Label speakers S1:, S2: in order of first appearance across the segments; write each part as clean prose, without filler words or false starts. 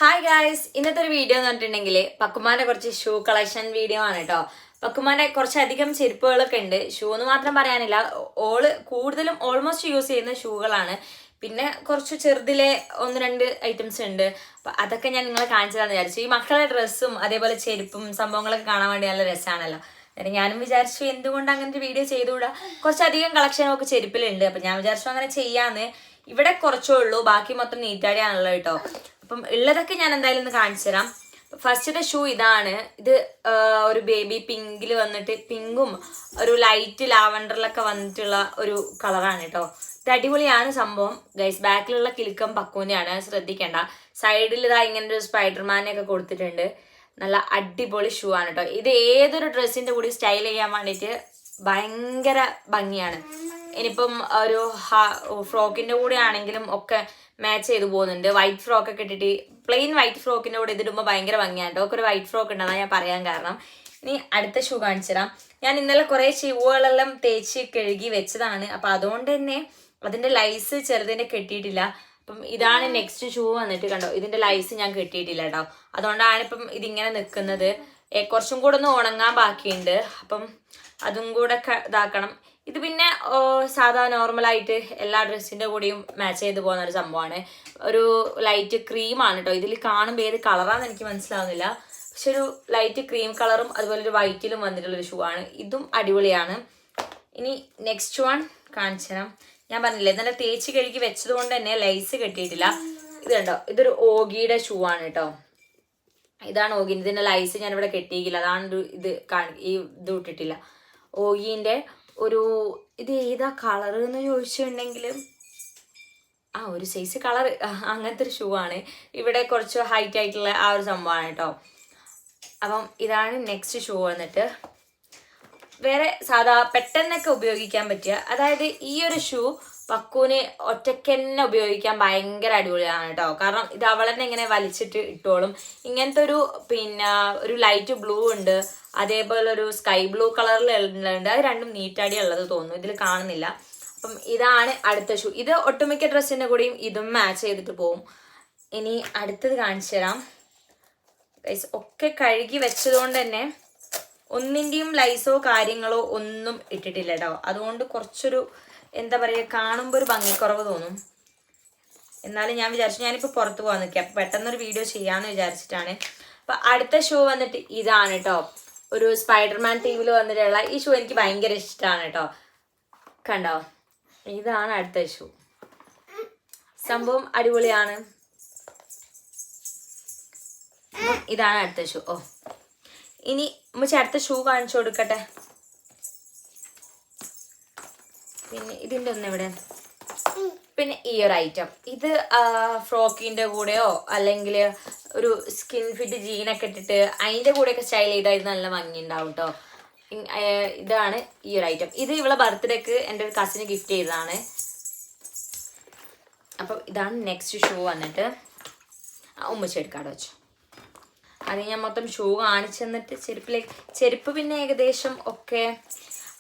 S1: Hi guys, ഇന്നത്തെ ഒരു video എന്ന് പറഞ്ഞിട്ടുണ്ടെങ്കിൽ പക്കുമാന്റെ കുറച്ച് ഷൂ കളക്ഷൻ വീഡിയോ ആണ് കേട്ടോ. പക്കുമാന്റെ കുറച്ചധികം ചെരുപ്പുകളൊക്കെ ഉണ്ട്. ഷൂ എന്ന് മാത്രം പറയാനില്ല, കൂടുതലും ഓൾമോസ്റ്റ് യൂസ് ചെയ്യുന്ന ഷൂകളാണ്. പിന്നെ കുറച്ച് ചെറുതിലെ ഒന്ന് രണ്ട് ഐറ്റംസ് ഉണ്ട്. അപ്പം അതൊക്കെ ഞാൻ നിങ്ങളെ കാണിച്ചു തരാമെന്ന് വിചാരിച്ചു. ഈ മക്കളുടെ ഡ്രസ്സും അതേപോലെ ചെരുപ്പും സംഭവങ്ങളൊക്കെ കാണാൻ വേണ്ടി നല്ല രസമാണല്ലോ. അന്നേരം ഞാനും വിചാരിച്ചു എന്തുകൊണ്ട് അങ്ങനത്തെ വീഡിയോ ചെയ്തുകൂടാ. കുറച്ചധികം കളക്ഷനൊക്കെ ചെരുപ്പിലുണ്ട്. അപ്പം ഞാൻ വിചാരിച്ചു അങ്ങനെ ചെയ്യാന്ന്. ഇവിടെ കുറച്ചേ ഉള്ളൂ, ബാക്കി മൊത്തം നീറ്റാടിയാണല്ലോ കേട്ടോ. അപ്പം ഉള്ളതൊക്കെ ഞാൻ എന്തായാലും ഒന്ന് കാണിച്ചു തരാം. ഫസ്റ്റത്തെ ഷൂ ഇതാണ്. ഇത് ഒരു ബേബി പിങ്കിൽ വന്നിട്ട് പിങ്കും ഒരു ലൈറ്റ് ലാവണ്ടറിലൊക്കെ വന്നിട്ടുള്ള ഒരു കളറാണ് കേട്ടോ. ഇത് അടിപൊളിയാണ് സംഭവം ഗൈസ്. ബാക്കിലുള്ള കിലുക്കം പക്കൂന്റെയാണ്, ശ്രദ്ധിക്കേണ്ട. സൈഡിൽ ഇതാ ഇങ്ങനെ ഒരു സ്പൈഡർമാനെ ഒക്കെ കൊടുത്തിട്ടുണ്ട്. നല്ല അടിപൊളി ഷൂ ആണ് കേട്ടോ. ഇത് ഏതൊരു ഡ്രസ്സിന്റെ കൂടി സ്റ്റൈൽ ചെയ്യാൻ വേണ്ടിയിട്ട് ഭയങ്കര ഭംഗിയാണ്. ഇനിയിപ്പം ഒരു ഫ്രോക്കിന്റെ കൂടെ ആണെങ്കിലും ഒക്കെ മാച്ച് ചെയ്ത് പോകുന്നുണ്ട്. വൈറ്റ് ഫ്രോക്ക് ഒക്കെ ഇട്ടിട്ട് പ്ലെയിൻ വൈറ്റ് ഫ്രോക്കിന്റെ കൂടെ ഇതിടുമ്പോൾ ഭയങ്കര ഭംഗിയാണ്. ഒക്കെ ഒരു വൈറ്റ് ഫ്രോക്ക് ഉണ്ടെന്നാണ് ഞാൻ പറയാൻ കാരണം. ഇനി അടുത്ത ഷൂ കാണിച്ചു തരാം. ഞാൻ ഇന്നലെ കുറേ ഷൂകളെല്ലാം തേച്ച് കഴുകി വെച്ചതാണ്. അപ്പം അതുകൊണ്ട് തന്നെ അതിന്റെ ലൈസ് ചെറുതിന്റെ കെട്ടിയിട്ടില്ല. അപ്പം ഇതാണ് നെക്സ്റ്റ് ഷൂ വന്നിട്ട്, കണ്ടോ, ഇതിന്റെ ലൈസ് ഞാൻ കെട്ടിയിട്ടില്ല കേട്ടോ. അതുകൊണ്ടാണ് ഇപ്പം ഇതിങ്ങനെ നിൽക്കുന്നത്. കുറച്ചും കൂടെ ഒന്ന് ഉണങ്ങാൻ ബാക്കിയുണ്ട്. അപ്പം അതും കൂടെ ഇതാക്കണം. ഇത് പിന്നെ സാധാ നോർമലായിട്ട് എല്ലാ ഡ്രസ്സിന്റെ കൂടെയും മാച്ച് ചെയ്ത് പോകുന്ന ഒരു സംഭവമാണ്. ഒരു ലൈറ്റ് ക്രീമാണ് കേട്ടോ. ഇതിൽ കാണുമ്പോൾ ഏത് കളറാണെന്ന് എനിക്ക് മനസ്സിലാവുന്നില്ല. പക്ഷെ ഒരു ലൈറ്റ് ക്രീം കളറും അതുപോലെ ഒരു വൈറ്റിലും വന്നിട്ടുള്ളൊരു ഷൂ ആണ്. ഇതും അടിപൊളിയാണ്. ഇനി നെക്സ്റ്റ് വൺ കാണിച്ചു തരാം. ഞാൻ പറഞ്ഞില്ലേ, നല്ല തേച്ച് കഴുകി വെച്ചത് കൊണ്ട് തന്നെ ലൈസ് കെട്ടിയിട്ടില്ല. ഇത് കണ്ടോ, ഇതൊരു ഓഗിയുടെ ഷൂ ആണ് കേട്ടോ. ഇതാണ് ഓഗി. ഇതിന്റെ ലൈസ് ഞാനിവിടെ കെട്ടിയില്ല. അതാണ് ഇത് ഇത് ഇട്ടിട്ടില്ല. ഓഗിന്റെ ഇത് ഏതാ കളർ എന്ന് ചോദിച്ചിട്ടുണ്ടെങ്കിൽ ഒരു സൈസ് കളർ അങ്ങനത്തെ ഒരു ഷൂ ആണ്. ഇവിടെ കുറച്ച് ഹൈറ്റ് ആയിട്ടുള്ള ആ ഒരു സംഭവമാണ് കേട്ടോ. അപ്പം ഇതാണ് നെക്സ്റ്റ് ഷൂ വന്നിട്ട്. വേറെ സാധാ പെട്ടെന്നൊക്കെ ഉപയോഗിക്കാൻ പറ്റിയ, അതായത് ഈ ഒരു ഷൂ പക്കൂന് ഒറ്റയ്ക്ക് തന്നെ ഉപയോഗിക്കാൻ ഭയങ്കര അടിപൊളിയാണ് കേട്ടോ. കാരണം ഇത് അവൾ തന്നെ ഇങ്ങനെ വലിച്ചിട്ട് ഇട്ടോളും. ഇങ്ങനത്തെ ഒരു ലൈറ്റ് ബ്ലൂ ഉണ്ട്, അതേപോലെ ഒരു സ്കൈ ബ്ലൂ കളറിലുണ്ട്. അത് രണ്ടും നീറ്റാടി ഉള്ളത് തോന്നുന്നു, ഇതിൽ കാണുന്നില്ല. അപ്പം ഇതാണ് അടുത്ത ഷൂ. ഇത് ഒട്ടുമിക്ക ഡ്രസ്സിന്റെ കൂടെയും ഇതും മാച്ച് ചെയ്തിട്ട് പോകും. ഇനി അടുത്തത് കാണിച്ചു തരാം. ഒക്കെ കഴുകി വെച്ചതുകൊണ്ട് തന്നെ ഒന്നിൻ്റെയും ലൈസോ കാര്യങ്ങളോ ഒന്നും ഇട്ടിട്ടില്ല കേട്ടോ. അതുകൊണ്ട് കുറച്ചൊരു എന്താ പറയുക, കാണുമ്പോൾ ഒരു ഭംഗിക്കുറവ് തോന്നും. എന്നാലും ഞാൻ വിചാരിച്ചു ഞാനിപ്പോൾ പുറത്ത് പോകാൻ നിൽക്കുക, അപ്പം പെട്ടെന്നൊരു വീഡിയോ ചെയ്യാമെന്ന് വിചാരിച്ചിട്ടാണ്. അപ്പം അടുത്ത ഷൂ വന്നിട്ട് ഇതാണ് കേട്ടോ. ഒരു സ്പൈഡർമാൻ ടീമിൽ വന്നിട്ടുള്ള ഈ ഷൂ എനിക്ക് ഭയങ്കര ഇഷ്ടമാണ് കേട്ടോ. കണ്ടോ, ഇതാണ് അടുത്ത ഷൂ. സംഭവം അടിപൊളിയാണ്. ഇതാണ് അടുത്ത ഷൂ. ഇനി നമുക്ക് അടുത്ത ഷൂ കാണിച്ചു കൊടുക്കട്ടെ. പിന്നെ ഇതിൻ്റെ ഒന്ന് ഇവിടെ. പിന്നെ ഈ ഒരു ഐറ്റം, ഇത് ഫ്രോക്കിന്റെ കൂടെയോ അല്ലെങ്കിൽ ഒരു സ്കിൻ ഫിറ്റ് ജീനൊക്കെ ഇട്ടിട്ട് അതിൻ്റെ കൂടെയൊക്കെ സ്റ്റൈൽ ചെയ്താൽ ഇത് നല്ല ഭംഗി ഉണ്ടാവും കേട്ടോ. ഇതാണ് ഈ ഒരു ഐറ്റം. ഇത് ഇവളെ ബർത്ത്ഡേക്ക് എൻ്റെ ഒരു കസിന് ഗിഫ്റ്റ് ചെയ്തതാണ്. അപ്പം ഇതാണ് നെക്സ്റ്റ് ഷൂ വന്നിട്ട്. ഉമ്മച്ചെടുക്കാടെ വെച്ചു. അത് ഞാൻ മൊത്തം ഷൂ കാണിച്ചു തന്നിട്ട് ചെരുപ്പ് പിന്നെ ഏകദേശം ഒക്കെ.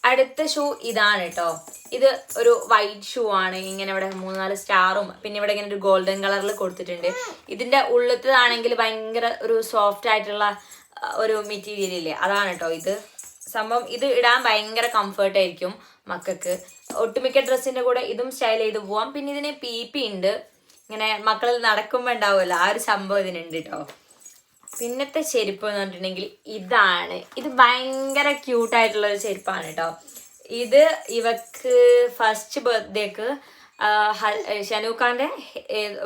S1: അടുത്ത ഷൂ ഇതാണ് കേട്ടോ. ഇത് ഒരു വൈറ്റ് ഷൂ ആണ്. ഇങ്ങനെ ഇവിടെ 3-4 സ്റ്റാറും പിന്നെ ഇവിടെ ഇങ്ങനെ ഒരു ഗോൾഡൻ കളറിൽ കൊടുത്തിട്ടുണ്ട്. ഇതിന്റെ ഉള്ളത്തതാണെങ്കിൽ ഭയങ്കര ഒരു സോഫ്റ്റ് ആയിട്ടുള്ള ഒരു മെറ്റീരിയൽ ഇല്ലേ, അതാണ് കേട്ടോ ഇത് സംഭവം. ഇത് ഇടാൻ ഭയങ്കര കംഫർട്ട് ആയിരിക്കും മക്കൾക്ക്. ഒട്ടുമിക്ക ഡ്രസ്സിന്റെ കൂടെ ഇതും സ്റ്റൈൽ ചെയ്ത് പോവാം. പിന്നെ ഇതിന് പി ഉണ്ട്, ഇങ്ങനെ മക്കളിൽ നടക്കുമ്പോൾ ഉണ്ടാവുമല്ലോ, ആ ഒരു സംഭവം ഇതിനുണ്ട് കേട്ടോ. പിന്നത്തെ ചെരുപ്പ് എന്ന് പറഞ്ഞിട്ടുണ്ടെങ്കിൽ ഇതാണ്. ഇത് ഭയങ്കര ക്യൂട്ടായിട്ടുള്ളൊരു ചെരുപ്പാണ് കേട്ടോ. ഇത് ഇവക്ക് ഫസ്റ്റ് ബർത്ത്ഡേക്ക് ഷനൂഖാന്റെ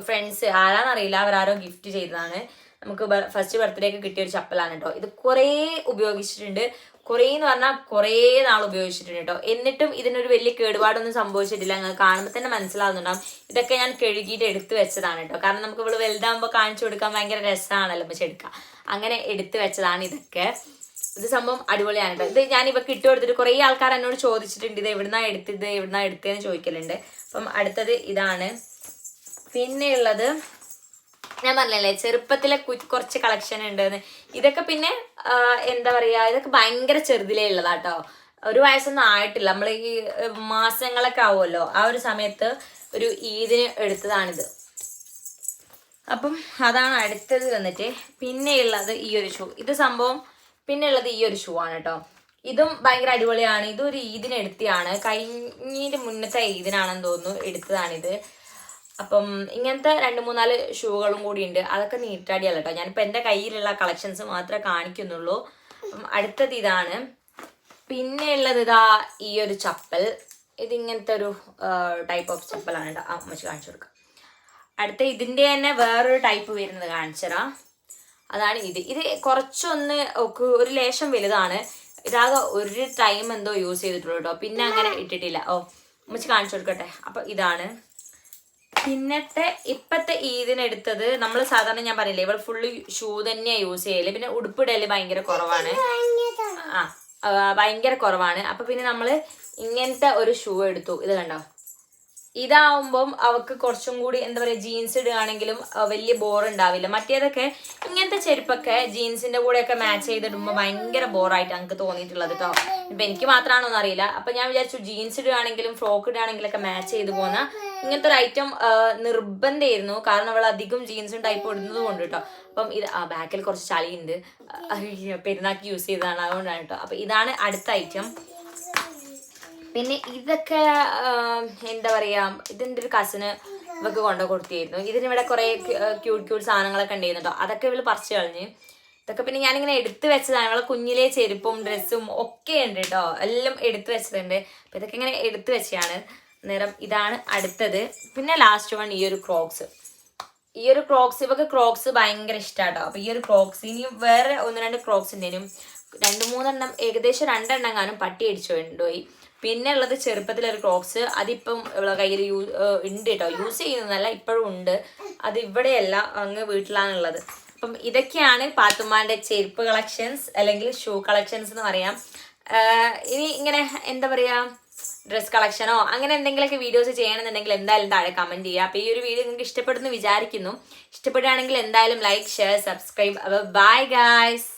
S1: ഫ്രണ്ട്സ് ആരാന്നറിയില്ല, അവരാരോ ഗിഫ്റ്റ് ചെയ്തതാണ്. നമുക്ക് ഫസ്റ്റ് ബർത്ത്ഡേക്ക് കിട്ടിയ ഒരു ചപ്പലാണ് കേട്ടോ. ഇത് കുറേ ഉപയോഗിച്ചിട്ടുണ്ട്. കുറേ എന്ന് പറഞ്ഞാൽ കുറേ നാൾ ഉപയോഗിച്ചിട്ടുണ്ട് കേട്ടോ. എന്നിട്ടും ഇതിനൊരു വലിയ കേടുപാടൊന്നും സംഭവിച്ചിട്ടില്ല. നിങ്ങൾ കാണുമ്പോൾ തന്നെ മനസ്സിലാവുന്നുണ്ടാവും. ഇതൊക്കെ ഞാൻ കഴുകിയിട്ട് എടുത്തു വെച്ചതാണ് കേട്ടോ. കാരണം നമുക്ക് ഇവിടെ വലുതാകുമ്പോൾ കാണിച്ചു കൊടുക്കാൻ ഭയങ്കര രസമാണല്ലോ വെച്ചെടുക്കുക. അങ്ങനെ എടുത്തു വെച്ചതാണ് ഇതൊക്കെ. ഇത് സംഭവം അടിപൊളിയാണ് കേട്ടോ. ഇത് ഞാൻ ഇവക്ക് ഇട്ട് കൊടുത്തിട്ട് കുറേ ആൾക്കാർ എന്നോട് ചോദിച്ചിട്ടുണ്ട് ഇത് എവിടുന്നാ എടുത്തതെന്ന് ചോദിക്കലുണ്ട്. അപ്പം അടുത്തത് ഇതാണ്. പിന്നെയുള്ളത് ഞാൻ പറഞ്ഞല്ലേ ചെറുപ്പത്തിലെ കുറച്ച് കളക്ഷൻ ഉണ്ടെന്ന്. ഇതൊക്കെ പിന്നെ എന്താ പറയാ, ഇതൊക്കെ ഭയങ്കര ചെറുതിലേ ഉള്ളതാട്ടോ. 1 വയസ്സൊന്നും ആയിട്ടില്ല. നമ്മൾ ഈ മാസങ്ങളൊക്കെ ആവുമല്ലോ, ആ ഒരു സമയത്ത് ഒരു ഈദിന് എടുത്തതാണിത്. അപ്പം അതാണ് അടുത്തത് വന്നിട്ട്. പിന്നെയുള്ളത് ഈ ഒരു ഷൂ. ഇത് സംഭവം പിന്നെയുള്ളത് ഈ ഒരു ഷൂ ആണ് കേട്ടോ. ഇതും ഭയങ്കര അടിപൊളിയാണ്. ഇതൊരു ഈദിന് എടുത്തതാണ്, കഴിഞ്ഞിട്ട് മുന്നത്തെ ഈദിനാണെന്ന് തോന്നുന്നു എടുത്തതാണിത്. അപ്പം ഇങ്ങനത്തെ 2-3-4 ഷൂകളും കൂടി ഉണ്ട്. അതൊക്കെ നീട്ടാടിയല്ല കേട്ടോ. ഞാനിപ്പോൾ എൻ്റെ കയ്യിലുള്ള കളക്ഷൻസ് മാത്രമേ കാണിക്കുന്നുള്ളൂ. അപ്പം അടുത്തത് ഇതാണ്. പിന്നെ ഉള്ളത് ഇതാ ഈ ഒരു ചപ്പൽ. ഇതിങ്ങനത്തെ ഒരു ടൈപ്പ് ഓഫ് ചപ്പലാണ് കേട്ടോ. അമ്മച്ച് കാണിച്ചു കൊടുക്കാം. അടുത്ത ഇതിൻ്റെ തന്നെ വേറൊരു ടൈപ്പ് വരുന്നത് കാണിച്ചുതരാം. അതാണ് ഇത്. ഇത് കുറച്ചൊന്ന് ഒരു ലേശം വലുതാണ്. ഇതാകെ ഒരു ടൈം എന്തോ യൂസ് ചെയ്തിട്ടുള്ളൂ കേട്ടോ. പിന്നെ അങ്ങനെ ഇട്ടിട്ടില്ല. അമ്മച്ച് കാണിച്ചു കൊടുക്കട്ടെ. അപ്പം ഇതാണ്. പിന്നത്തെ ഇപ്പത്തെ ഇതിനെടുത്തത് നമ്മൾ സാധാരണ ഞാൻ പറയില്ലേ, ഇവൾ ഫുള്ള് ഷൂ തന്നെയാണ് യൂസ് ചെയ്യല്. പിന്നെ ഉടുപ്പിടല് ഭയങ്കര കുറവാണ്. ഭയങ്കര കുറവാണ്. അപ്പൊ പിന്നെ നമ്മൾ ഇങ്ങനത്തെ ഒരു ഷൂ എടുത്തു. ഇത് കണ്ടോ, ഇതാവുമ്പം അവൾക്ക് കുറച്ചും കൂടി എന്താ പറയുക, ജീൻസ് ഇടുകയാണെങ്കിലും വലിയ ബോറുണ്ടാവില്ല. മറ്റേതൊക്കെ ഇങ്ങനത്തെ ചെരുപ്പൊക്കെ ജീൻസിന്റെ കൂടെയൊക്കെ മാച്ച് ചെയ്തിടുമ്പോൾ ഭയങ്കര ബോറായിട്ട് എനിക്ക് തോന്നിയിട്ടുള്ളത് കേട്ടോ. ഇപ്പം എനിക്ക് മാത്രമാണോ എന്നറിയില്ല. അപ്പം ഞാൻ വിചാരിച്ചു ജീൻസ് ഇടുകയാണെങ്കിലും ഫ്രോക്ക് ഇടുകയാണെങ്കിലും ഒക്കെ മാച്ച് ചെയ്ത് പോകുന്ന ഇങ്ങനത്തെ ഒരു ഐറ്റം നിർബന്ധമായിരുന്നു. കാരണം അവൾ അധികം ജീൻസും ടൈപ്പ് ഇടുന്നത് കൊണ്ട് കേട്ടോ. അപ്പം ഇത് ബാക്കിൽ കുറച്ച് ചളിയുണ്ട്, പെരുന്നാൾക്ക് യൂസ് ചെയ്തതാണ്, അതുകൊണ്ടാണ് കേട്ടോ. അപ്പം ഇതാണ് അടുത്ത ഐറ്റം. പിന്നെ ഇതൊക്കെ എന്താ പറയുക, ഇതെൻ്റെ ഒരു കസിന് ഇവക്ക് കൊണ്ടു കൊടുത്തിരുന്നു. ഇതിനിവിടെ കുറേ ക്യൂട്ട് സാധനങ്ങളൊക്കെ ഉണ്ടായിരുന്നു കേട്ടോ. അതൊക്കെ ഇവള് പറിച്ചു കളഞ്ഞ്. ഇതൊക്കെ പിന്നെ ഞാനിങ്ങനെ എടുത്തു വെച്ചതാണ്. ഇവളെ കുഞ്ഞിലെ ചെരുപ്പും ഡ്രസ്സും ഒക്കെ ഉണ്ട് കേട്ടോ. എല്ലാം എടുത്തു വെച്ചതുണ്ട്. അപ്പം ഇതൊക്കെ ഇങ്ങനെ എടുത്തു വെച്ചാണ്. നേരം ഇതാണ് അടുത്തത്. പിന്നെ ലാസ്റ്റ് വൺ ഈ ഒരു ക്രോക്സ്. ഈ ഒരു ക്രോക്സ് ഇവക്ക് ക്രോക്സ് ഭയങ്കര ഇഷ്ടമാട്ടോ. അപ്പം ഈ ഒരു ക്രോക്സ്, ഇനിയും വേറെ 1-2 ക്രോക്സ് ഉണ്ടേനും 2-3 എണ്ണം, ഏകദേശം 2 എണ്ണം പട്ടി അടിച്ചു കൊണ്ടുപോയി. പിന്നെ ഉള്ളത് ചെറുപ്പത്തിലൊരു ക്രോക്സ്. അതിപ്പം ഇവിടെ കയ്യിൽ ഉണ്ട് കേട്ടോ. യൂസ് ചെയ്യുന്നതല്ല, ഇപ്പോഴും ഉണ്ട്. അത് ഇവിടെയല്ല, അങ്ങ് വീട്ടിലാണുള്ളത്. അപ്പം ഇതൊക്കെയാണ് പാത്തുമ്മാൻ്റെ ചെരുപ്പ് കളക്ഷൻസ് അല്ലെങ്കിൽ ഷൂ കളക്ഷൻസ് എന്ന് പറയാം. ഇനി ഇങ്ങനെ എന്താ പറയുക, ഡ്രസ് കളക്ഷനോ അങ്ങനെ എന്തെങ്കിലുമൊക്കെ വീഡിയോസ് ചെയ്യണമെന്നുണ്ടെങ്കിൽ എന്തായാലും താഴെ കമൻറ്റ് ചെയ്യുക. അപ്പോൾ ഈ ഒരു വീഡിയോ നിങ്ങൾക്ക് ഇഷ്ടപ്പെടുന്നു വിചാരിക്കുന്നു. ഇഷ്ടപ്പെടുകയാണെങ്കിൽ എന്തായാലും like, share, subscribe. Bye guys.